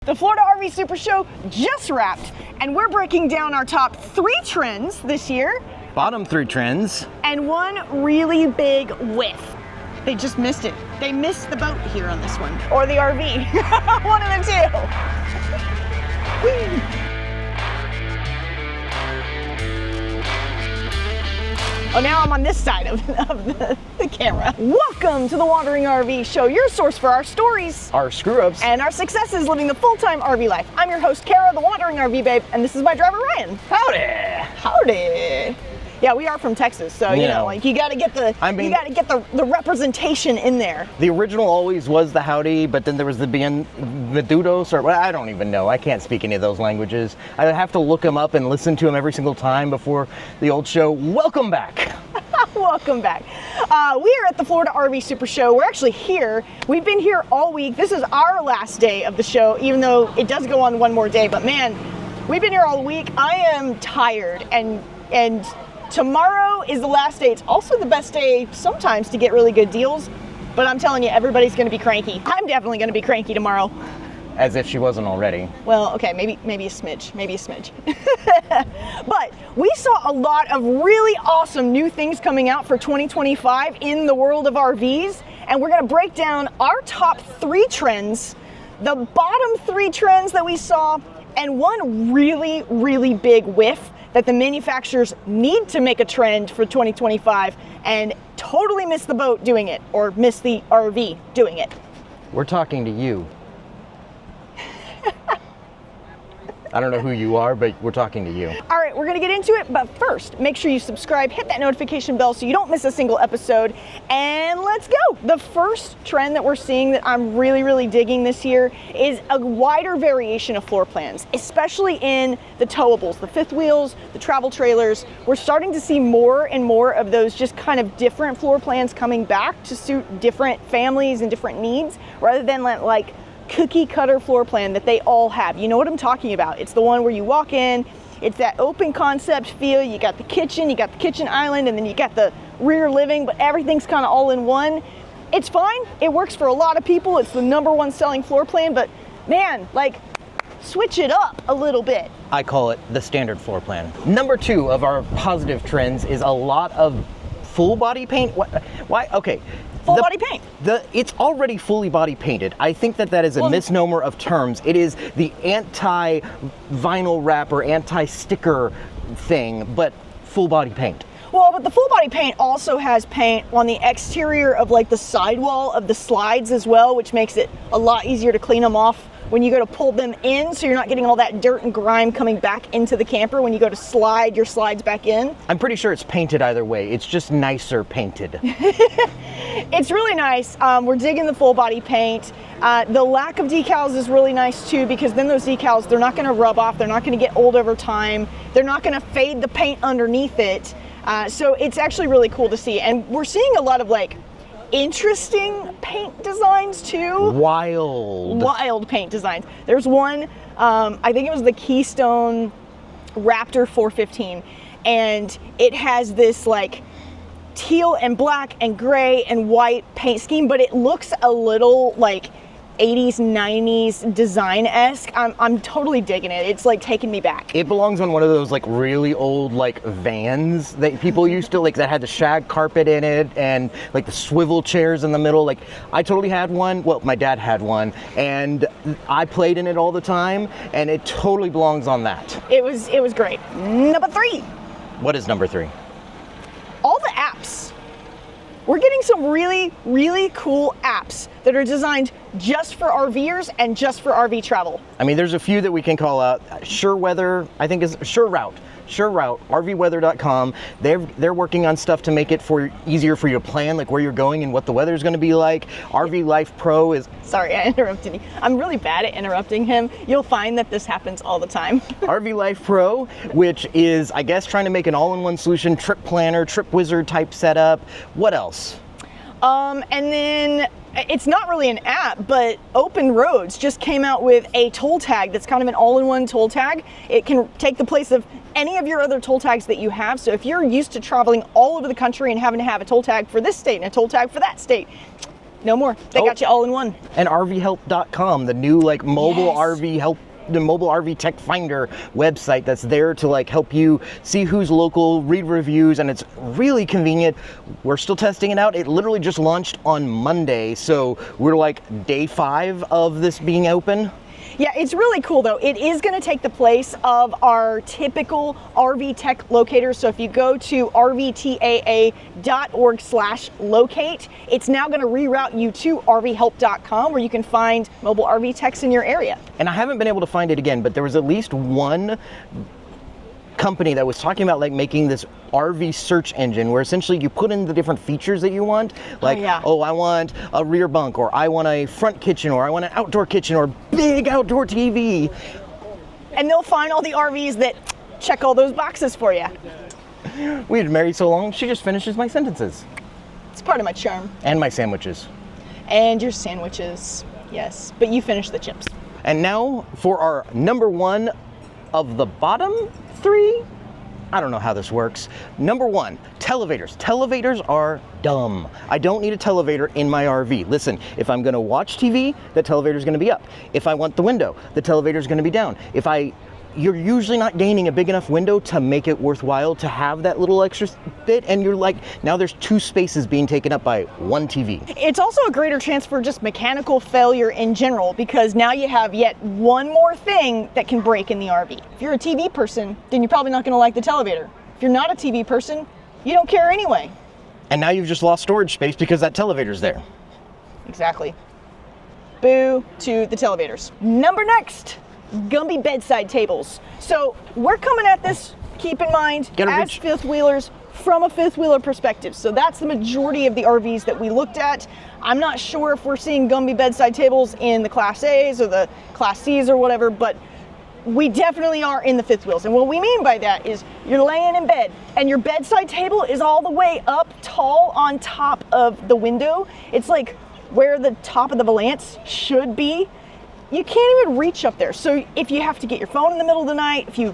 The Florida RV Supershow just wrapped, and we're breaking down our top 3 trends this year. Bottom 3 trends. And one really big whiff. They just missed it. They missed the boat here on this one. Or the RV. One of the two. Whee! Oh, now I'm on this side of the camera. Welcome to the Wandering RV Show, your source for our stories, Our screw-ups. and our successes living the full-time RV life. I'm your host, Kara, the Wandering RV Babe, and this is my driver, Ryan. Howdy! Howdy. Yeah, we are from Texas, so you know, like you gotta get the representation in there. The original always was the howdy, but then there was the bienvenidos, or I don't even know. I can't speak any of those languages. I have to look them up and listen to them every single time before the old show. Welcome back. Welcome back. We are at the Florida RV Supershow. We're actually here. We've been here all week. This is our last day of the show, even though it does go on one more day. But man, we've been here all week. I am tired, and tomorrow is the last day. It's also the best day sometimes to get really good deals, but I'm telling you, everybody's going to be cranky. I'm definitely going to be cranky tomorrow. As if she wasn't already. Well, okay, maybe a smidge, But we saw a lot of really awesome new things coming out for 2025 in the world of RVs, and we're going to break down our top 3 trends, the bottom 3 trends that we saw, and one really, really big whiff that the manufacturers need to make a trend for 2025 and totally miss the boat doing it, or miss the RV doing it. We're talking to you. I don't know who you are, but we're talking to you. All right, we're gonna get into it, but first, make sure you subscribe, hit that notification bell so you don't miss a single episode, and let's go. The first trend that we're seeing that I'm really, really digging this year is a wider variation of floor plans, especially in the towables, the fifth wheels, the travel trailers. We're starting to see more and more of those just kind of different floor plans coming back to suit different families and different needs, rather than like cookie cutter floor plan that they all have. You know what I'm talking about. It's the one where you walk in, it's that open concept feel, you got the kitchen island, and then you got the rear living, but everything's kind of all in one. It's fine, it works for a lot of people, it's the #1 selling floor plan, but man, like, switch it up a little bit. I call it the standard floor plan. Number 2 of our positive trends is a lot of full body paint. Why? Okay. Full body paint. It's already fully body painted. I think that is a misnomer of terms. It is the anti-vinyl wrap or anti-sticker thing, but full body paint. Well, but the full body paint also has paint on the exterior of like the sidewall of the slides as well, which makes it a lot easier to clean them off when you go to pull them in, so you're not getting all that dirt and grime coming back into the camper when you go to slide your slides back in. I'm pretty sure it's painted either way. It's just nicer painted. It's really nice. We're digging the full body paint. The lack of decals is really nice too, because then those decals, they're not gonna rub off, they're not gonna get old over time, they're not gonna fade the paint underneath it. So it's actually really cool to see. And we're seeing a lot of like interesting paint designs too. Wild paint designs. There's one, I think it was the Keystone Raptor 415, and it has this like teal and black and gray and white paint scheme, but it looks a little like 80s, 90s design-esque. I'm totally digging it. It's like taking me back. It belongs on one of those like really old like vans that people used to like, that had the shag carpet in it and like the swivel chairs in the middle. Like, I totally had one. Well, my dad had one, and I played in it all the time, and it totally belongs on that. It was great. Number 3. What is number 3? All the apps. We're getting some really, really cool apps that are designed just for RVers and just for RV travel. I mean, there's a few that we can call out. SureWeather, I think is SureRoute, RVweather.com. They're working on stuff to make it easier for you to plan, like where you're going and what the weather's going to be like. RV Life Pro is... Sorry, I interrupted you. I'm really bad at interrupting him. You'll find that this happens all the time. RV Life Pro, which is, I guess, trying to make an all-in-one solution, trip planner, trip wizard type setup. What else? And then it's not really an app, but Open Roads just came out with a toll tag that's kind of an all-in-one toll tag. It can take the place of any of your other toll tags that you have. So if you're used to traveling all over the country and having to have a toll tag for this state and a toll tag for that state, No more. They got you all in one. And RVhelp.com, the new like mobile Yes. RV help, the mobile RV tech finder website that's there to like help you see who's local, read reviews, and it's really convenient. We're still testing it out. It literally just launched on Monday, so we're like day 5 of this being open. Yeah, it's really cool though. It is going to take the place of our typical RV tech locators. So if you go to rvtaa.org/locate, it's now going to reroute you to rvhelp.com where you can find mobile RV techs in your area. And I haven't been able to find it again, but there was at least one company that was talking about like making this RV search engine where essentially you put in the different features that you want, like oh, I want a rear bunk, or I want a front kitchen, or I want an outdoor kitchen, or big outdoor TV, and they'll find all the RVs that check all those boxes for you. We've been married so long, she just finishes my sentences. It's part of my charm. And my sandwiches. And your sandwiches, yes, but you finish the chips. And now for our number 1 of the bottom 3. I don't know how this works. Number 1, televators. Televators are dumb. I don't need a televator in my RV. Listen, if I'm gonna watch TV, the televator's gonna be up. If I want the window, the televator's gonna be down. You're usually not gaining a big enough window to make it worthwhile to have that little extra bit, and you're like, now there's 2 spaces being taken up by 1 TV. It's also a greater chance for just mechanical failure in general, because now you have yet one more thing that can break in the RV. If you're a TV person, then you're probably not going to like the televator. If you're not a TV person, you don't care anyway. And now you've just lost storage space because that televator's there. Exactly. Boo to the televators. Number next, Gumby bedside tables. So we're coming at this, keep in mind, as fifth wheelers from a fifth wheeler perspective. So that's the majority of the RVs that we looked at. I'm not sure if we're seeing Gumby bedside tables in the Class A's or the Class C's or whatever, but we definitely are in the fifth wheels. And what we mean by that is you're laying in bed and your bedside table is all the way up tall on top of the window. It's like where the top of the valance should be. You can't even reach up there. So if you have to get your phone in the middle of the night, if you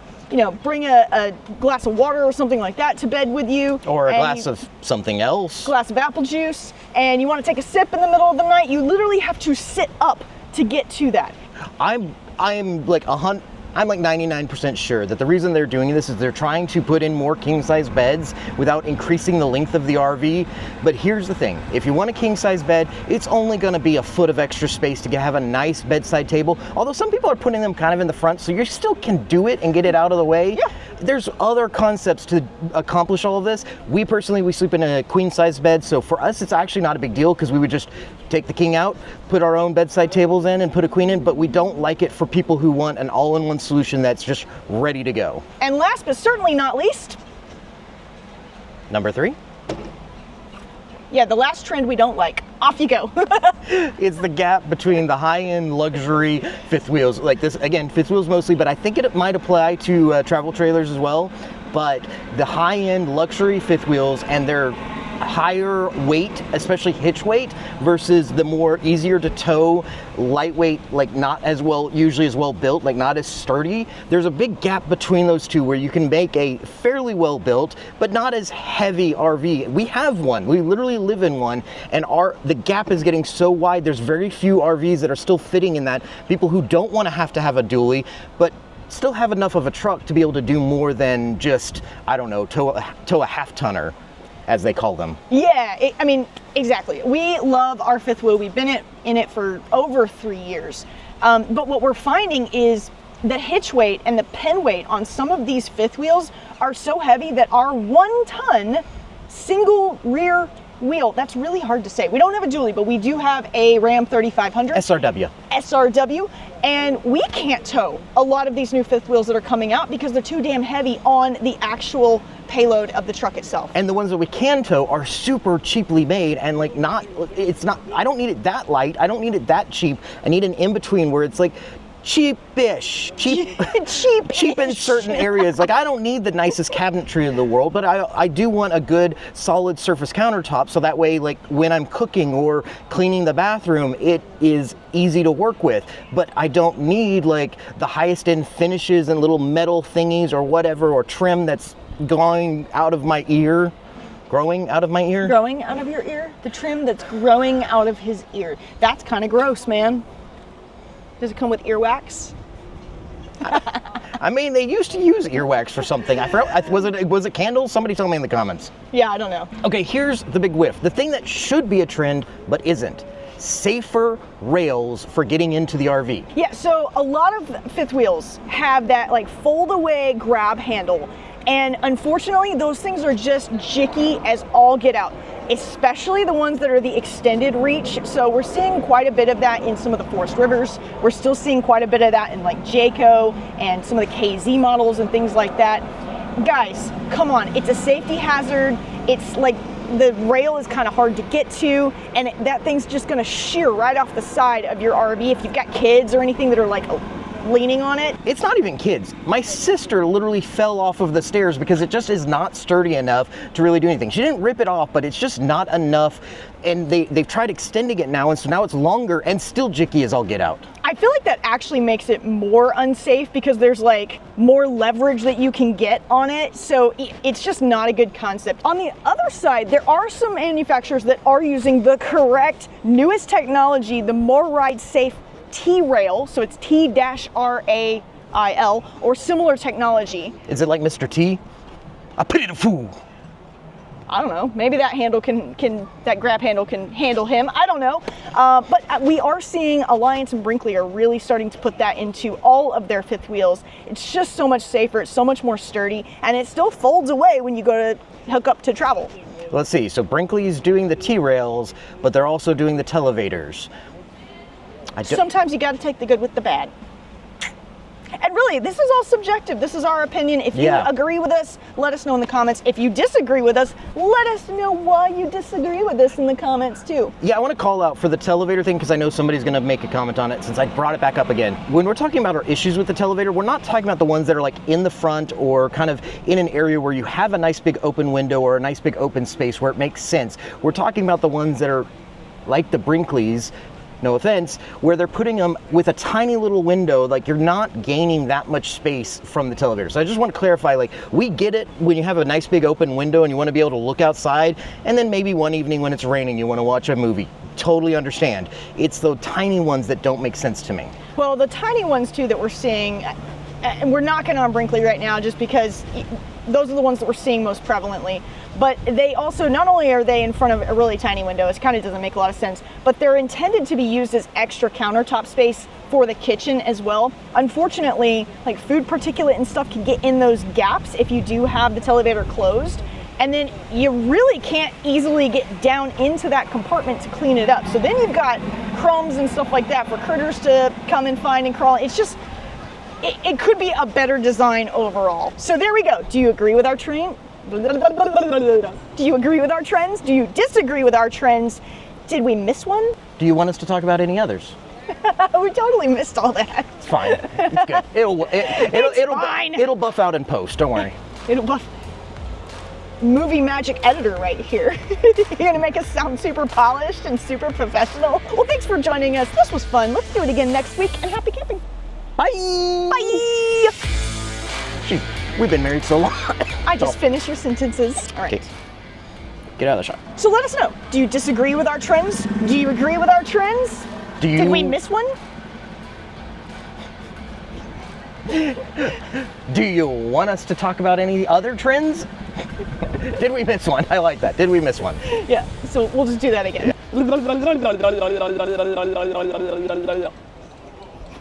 bring a glass of water or something like that to bed with you. Or a glass of something else. Glass of apple juice, and you want to take a sip in the middle of the night, you literally have to sit up to get to that. I'm like 99% sure that the reason they're doing this is they're trying to put in more king-size beds without increasing the length of the RV. But here's the thing, if you want a king-size bed, it's only gonna be a foot of extra space to have a nice bedside table. Although some people are putting them kind of in the front, so you still can do it and get it out of the way. Yeah. There's other concepts to accomplish all of this. We sleep in a queen-size bed, so for us it's actually not a big deal because we would just take the king out, put our own bedside tables in, and put a queen in, but we don't like it for people who want an all-in-one solution that's just ready to go. And last but certainly not least, number 3? Yeah, the last trend we don't like. Off you go. It's the gap between the high-end luxury fifth wheels. Like this, again, fifth wheels mostly, but I think it might apply to travel trailers as well. But the high-end luxury fifth wheels and their higher weight, especially hitch weight, versus the more easier to tow, lightweight, like not as well, usually as well built, like not as sturdy. There's a big gap between those two where you can make a fairly well built, but not as heavy RV. We have one, we literally live in one, and the gap is getting so wide, there's very few RVs that are still fitting in that. People who don't want to have a dually, but still have enough of a truck to be able to do more than just, I don't know, tow a half tonner, as they call them. Yeah, I mean, exactly. We love our fifth wheel. We've been in it for over 3 years. But what we're finding is the hitch weight and the pin weight on some of these fifth wheels are so heavy that our 1-ton single rear wheel, that's really hard to say. We don't have a dually, but we do have a Ram 3500. SRW, and we can't tow a lot of these new fifth wheels that are coming out because they're too damn heavy on the actual payload of the truck itself. And the ones that we can tow are super cheaply made, and like I don't need it that light, I don't need it that cheap. I need an in-between where it's like cheapish, cheap in certain areas. Like I don't need the nicest cabinetry in the world, but I do want a good solid surface countertop, so that way, like when I'm cooking or cleaning the bathroom, it is easy to work with. But I don't need like the highest end finishes and little metal thingies or whatever, or trim that's going out of my ear. growing out of my ear. Growing out of your ear? The trim that's growing out of his ear. That's kind of gross, man. Does it come with earwax? I mean, they used to use earwax for something. I forgot. Was it candles? Somebody tell me in the comments. Yeah, I don't know. Okay, here's the big whiff. The thing that should be a trend, but isn't. Safer rails for getting into the RV. Yeah, so a lot of fifth wheels have that like fold away grab handle. And unfortunately, those things are just jicky as all get out, especially the ones that are the extended reach. So we're seeing quite a bit of that in some of the Forest Rivers. We're still seeing quite a bit of that in like Jayco and some of the KZ models and things like that. Guys, come on, it's a safety hazard. It's like the rail is kind of hard to get to, and that thing's just gonna shear right off the side of your RV if you've got kids or anything that are like leaning on it. It's not even kids. My sister literally fell off of the stairs because it just is not sturdy enough to really do anything. She didn't rip it off, but it's just not enough. And they've tried extending it now, and so now it's longer and still jicky as all get out. I feel like that actually makes it more unsafe because there's like more leverage that you can get on it. So it's just not a good concept. On the other side, there are some manufacturers that are using the correct newest technology, the more ride safe T-rail, so it's T-RAIL or similar technology. Is it like Mr. T? I pity the fool. I don't know. Maybe that handle that grab handle can handle him. I don't know. But we are seeing Alliance and Brinkley are really starting to put that into all of their fifth wheels. It's just so much safer. It's so much more sturdy, and it still folds away when you go to hook up to travel. Let's see. So Brinkley's doing the T-rails, but they're also doing the Televators. Sometimes you got to take the good with the bad. And really, this is all subjective. This is our opinion. If you agree with us, let us know in the comments. If you disagree with us, let us know why you disagree with us in the comments too. Yeah, I want to call out for the Televator thing because I know somebody's going to make a comment on it since I brought it back up again. When we're talking about our issues with the Televator, we're not talking about the ones that are like in the front or kind of in an area where you have a nice big open window or a nice big open space where it makes sense. We're talking about the ones that are like the Brinkleys, no offense, where they're putting them with a tiny little window, like you're not gaining that much space from the Televator. So I just want to clarify, like, we get it when you have a nice big open window and you want to be able to look outside, and then maybe one evening when it's raining you want to watch a movie. Totally understand. It's the tiny ones that don't make sense to me. Well, the tiny ones too that we're seeing, and we're knocking on Brinkley right now just because those are the ones that we're seeing most prevalently. But they also, not only are they in front of a really tiny window, it kind of doesn't make a lot of sense, but they're intended to be used as extra countertop space for the kitchen as well. Unfortunately, like food particulate and stuff can get in those gaps if you do have the Televator closed. And then you really can't easily get down into that compartment to clean it up. So then you've got crumbs and stuff like that for critters to come and find and crawl. It's just, it could be a better design overall. So there we go. Do you agree with our train? Do you agree with our trends? Do you disagree with our trends? Did we miss one? Do you want us to talk about any others? We totally missed all that. It's fine. It's good. It'll buff out in post. Don't worry. It'll buff. Movie magic editor right here. You're gonna make us sound super polished and super professional. Well, thanks for joining us. This was fun. Let's do it again next week, and happy camping. Bye. Bye. Jeez, we've been married so long. I just finished your sentences. All right. Okay. Get out of the shot. So let us know. Do you disagree with our trends? Do you agree with our trends? Did we miss one? Do you want us to talk about any other trends? Did we miss one? I like that. Did we miss one? Yeah, so we'll just do that again.